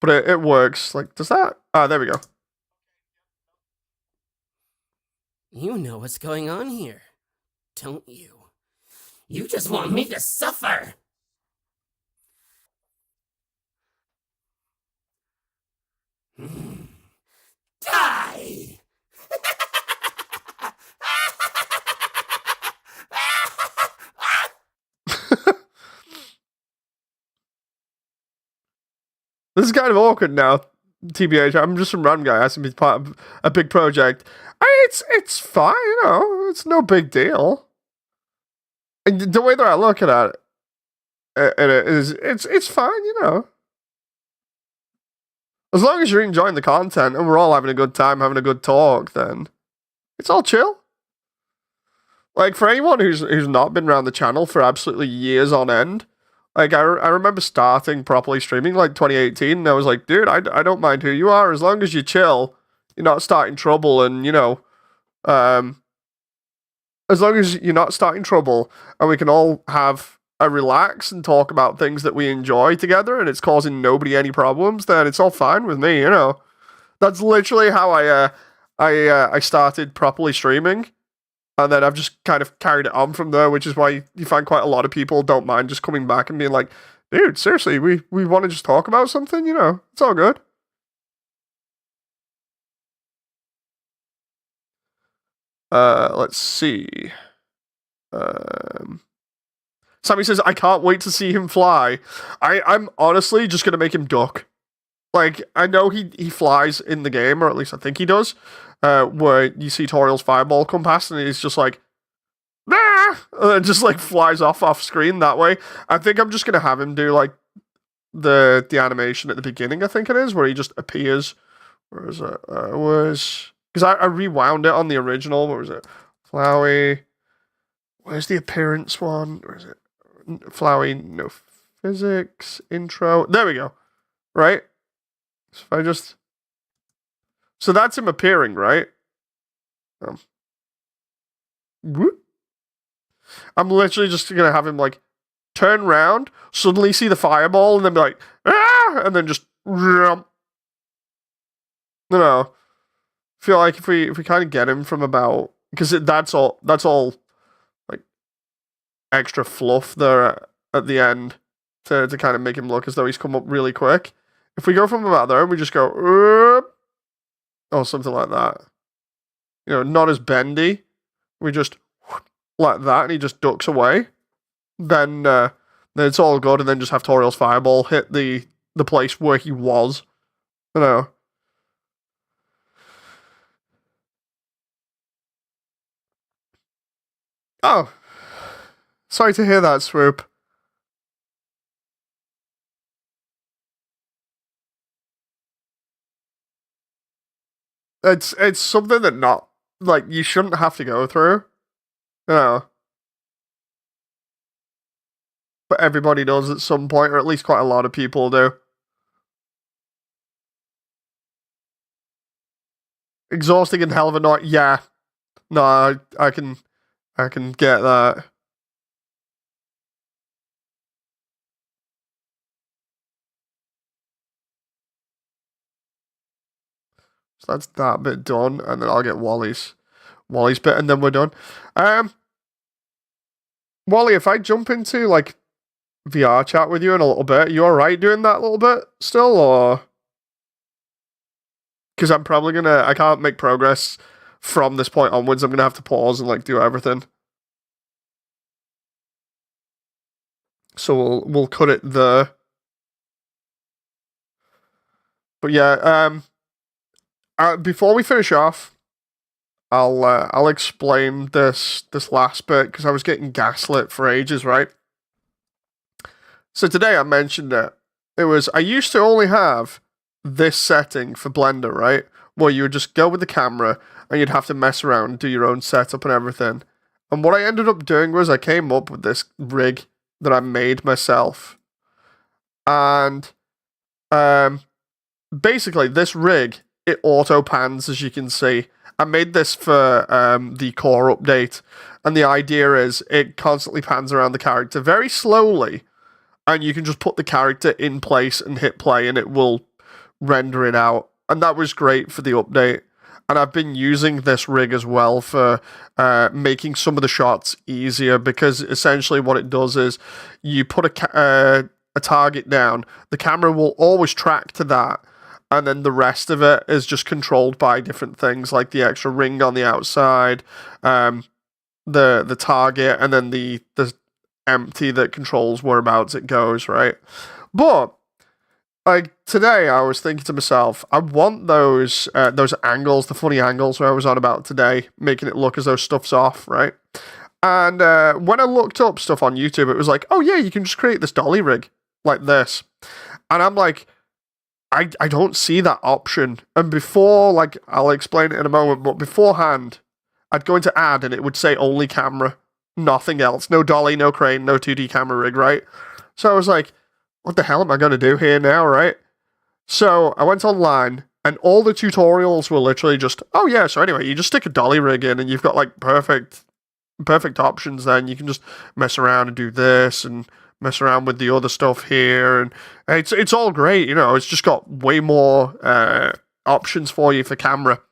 Speaker 1: But it works. Like, does that? Ah, there we go.
Speaker 2: You know what's going on here, don't you? You just want me to suffer. Die!
Speaker 1: This is kind of awkward now, TBH. I'm just some random guy asking me to be part of a big project. It's fine, you know. It's no big deal. And the way that I look at it is, it's fine, you know. As long as you're enjoying the content and we're all having a good time, having a good talk, then it's all chill. Like, for anyone who's not been around the channel for absolutely years on end, like, I remember starting properly streaming, like, 2018, and I was like, dude, I don't mind who you are, as long as you chill, you're not starting trouble, and, you know, as long as you're not starting trouble, and we can all have a relax and talk about things that we enjoy together, and it's causing nobody any problems, then it's all fine with me, you know. That's literally how I started properly streaming. And then I've just kind of carried it on from there, which is why you find quite a lot of people don't mind just coming back and being like, dude, seriously, we want to just talk about something, you know, it's all good. Let's see. Sammy says, I can't wait to see him fly. I'm honestly just going to make him duck. Like, I know he flies in the game, or at least I think he does. Where you see Toriel's fireball come past and he's just like, and just like flies off screen that way. I think I'm just gonna have him do like the animation at the beginning, I think it is, where he just appears. Where is it? Because I rewound it on the original. Where is it? Flowey. Where's the appearance one? Where is it? Flowey, no physics, intro. There we go. Right? So if I just... So that's him appearing, right? Whoop. I'm literally just gonna have him like turn around, suddenly see the fireball, and then be like, and then just no. Feel like if we kind of get him from about, because that's all like extra fluff there at the end to kind of make him look as though he's come up really quick. If we go from about there and we just go or something like that, you know, not as bendy, we just like that and he just ducks away, then it's all good, and then just have Toriel's fireball hit the place where he was, you know. Oh, sorry to hear that, Swoop. It's something that not, like, you shouldn't have to go through, you know. But everybody does at some point, or at least quite a lot of people do. Exhausting and hell of a night, yeah. No, I can get that. So that's that bit done, and then I'll get Wally's bit, and then we're done. Wally, if I jump into like VR chat with you in a little bit, you alright doing that a little bit still, or? Because I'm probably I can't make progress from this point onwards. I'm gonna have to pause and like do everything. So we'll cut it there. But yeah, before we finish off, I'll explain this last bit because I was getting gaslit for ages, right? So today I mentioned that I used to only have this setting for Blender, right? Where you would just go with the camera and you'd have to mess around and do your own setup and everything. And what I ended up doing was I came up with this rig that I made myself. And basically this rig, it auto pans, as you can see. I made this for the core update, and the idea is it constantly pans around the character very slowly, and you can just put the character in place and hit play and it will render it out. And that was great for the update. And I've been using this rig as well for making some of the shots easier, because essentially what it does is you put a target down, the camera will always track to that, and then the rest of it is just controlled by different things like the extra ring on the outside, the target, and then the empty that controls whereabouts it goes, right? But like today, I was thinking to myself, I want those angles, the funny angles where I was on about today, making it look as though stuff's off, right? And when I looked up stuff on YouTube, it was like, oh yeah, you can just create this dolly rig like this, and I'm like, I don't see that option. And before, like, I'll explain it in a moment, but beforehand, I'd go into add and it would say only camera, nothing else, no dolly, no crane, no 2D camera rig, right? So I was like, what the hell am I going to do here now, right? So I went online, and all the tutorials were literally just, oh yeah, so anyway, you just stick a dolly rig in and you've got like perfect options then. You can just mess around and do this and mess around with the other stuff here, and it's all great, you know, it's just got way more options for you for camera.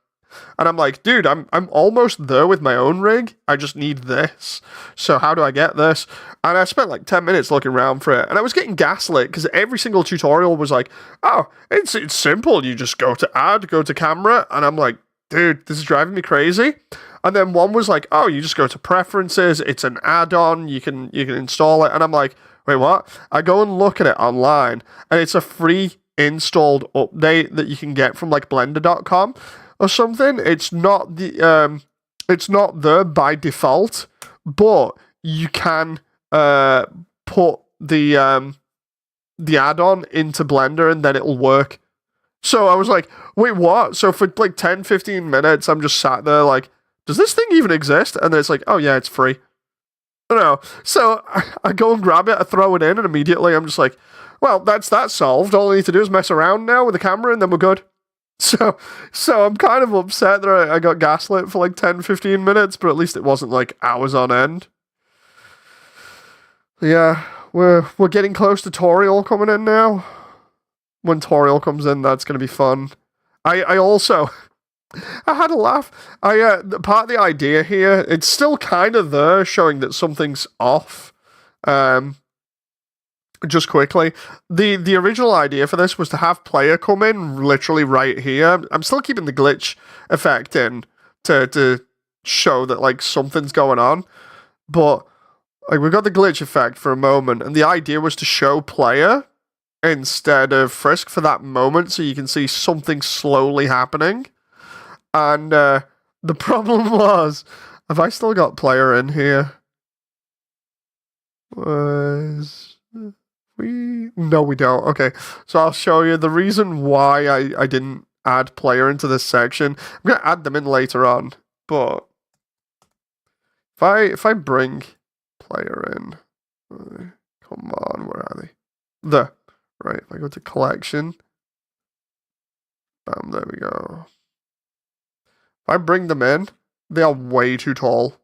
Speaker 1: And I'm like, dude, I'm almost there with my own rig. I just need this. So how do I get this? And I spent like 10 minutes looking around for it. And I was getting gaslit because every single tutorial was like, oh, it's simple. You just go to add, go to camera. And I'm like, dude, this is driving me crazy. And then one was like, oh, you just go to preferences. It's an add-on. You can install it. And I'm like, wait, what? I go and look at it online, and it's a free installed update that you can get from like blender.com or something. It's not there by default, but you can put the add-on into Blender and then it'll work. So I was like, wait, what? So for like 10-15 minutes I'm just sat there like, does this thing even exist? And then it's like, oh yeah, it's free. I don't know. So I go and grab it, I throw it in, and immediately I'm just like, well, that's that solved. All I need to do is mess around now with the camera and then we're good. So I'm kind of upset that I got gaslit for like 10-15 minutes, but at least it wasn't like hours on end. Yeah, we're getting close to Toriel coming in now. When Toriel comes in, that's going to be fun. I also... I had a laugh. Part of the idea here, it's still kind of there, showing that something's off. Just quickly, the original idea for this was to have player come in literally right here. I'm still keeping the glitch effect in to show that like something's going on, but like we've got the glitch effect for a moment, and the idea was to show player instead of Frisk for that moment, so you can see something slowly happening. And the problem was, have I still got player in here? No, we don't. Okay, so I'll show you the reason why I didn't add player into this section. I'm going to add them in later on, but if I bring player in, come on, where are they? Right, if I go to collection, bam, there we go. If I bring them in, they are way too tall.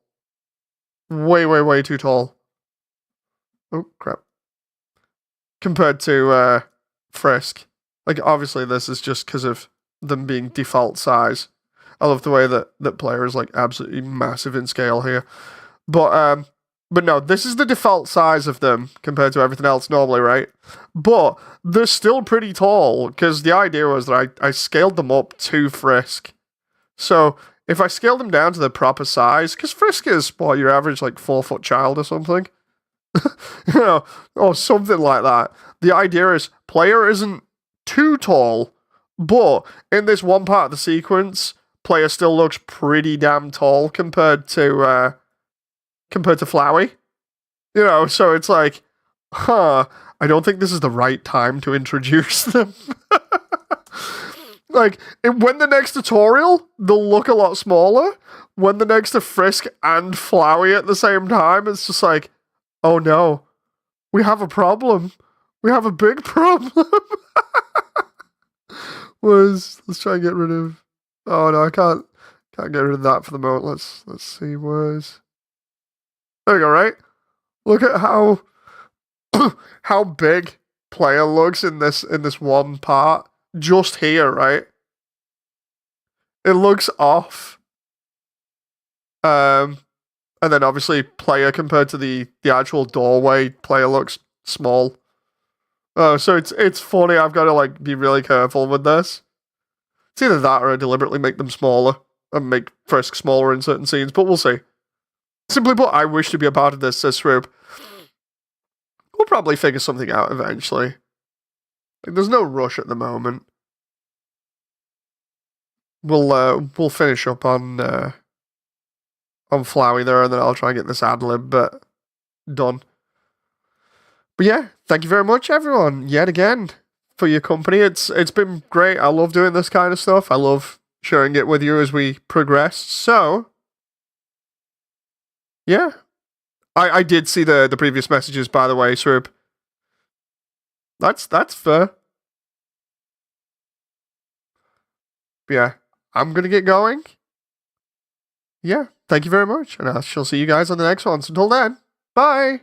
Speaker 1: Way too tall. Oh, crap. Compared to Frisk. Like, obviously this is just because of them being default size. I love the way that player is like absolutely massive in scale here. But no, this is the default size of them compared to everything else normally, right? But they're still pretty tall, because the idea was that I scaled them up to Frisk. So if I scale them down to the proper size, because Frisk is, what, your average like 4-foot child or something? Or something like that. The idea is player isn't too tall, but in this one part of the sequence, player still looks pretty damn tall compared to Flowey. So it's like, I don't think this is the right time to introduce them. Like, when the next tutorial, they'll look a lot smaller. When the next to Frisk and Flowey at the same time, it's just like, oh no, we have a problem. We have a big problem. Let's try and get rid of. Oh no, I can't get rid of that for the moment. Let's see. There we go. Right. Look at how how big player looks in this one part. Just here, right? It looks off. And then obviously player compared to the actual doorway, player looks small. Oh, so it's funny. I've got to like be really careful with this. It's either that or I deliberately make them smaller and make Frisk smaller in certain scenes, but we'll see. Simply put, I wish to be a part of this, says Swoop. We'll probably figure something out eventually. Like, there's no rush at the moment. We'll finish up on Flowey there, and then I'll try and get this ad-lib bit done. But yeah, thank you very much, everyone, yet again, for your company. It's been great. I love doing this kind of stuff. I love sharing it with you as we progress. So, yeah. I did see the previous messages, by the way, Swoop. That's fair. But yeah, I'm going to get going. Yeah, thank you very much, and I shall see you guys on the next one. So until then, bye!